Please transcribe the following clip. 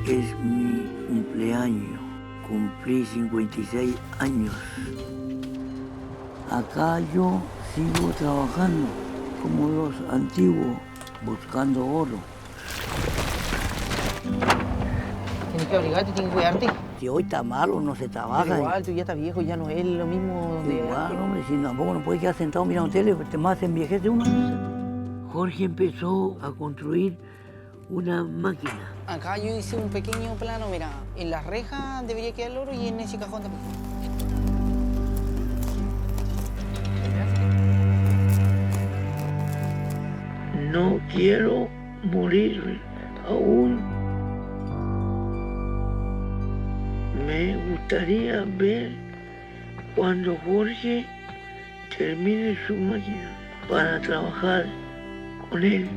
es mi cumpleaños. Cumplí 56 años. Acá yo sigo trabajando como los antiguos, buscando oro. Tienes que abrigarte, tienes que cuidarte. Si hoy está malo, no se trabaja. Pero igual, tú ya estás viejo, ya no es lo mismo donde... Igual, hombre, si tampoco no puede quedar sentado mirando tele, te más envejece uno. Jorge empezó a construir una máquina. Acá yo hice un pequeño plano, mira, en la reja debería quedar el oro y en ese cajón también. No quiero morir aún. Me gustaría ver cuando Jorge termine su máquina para trabajar con él.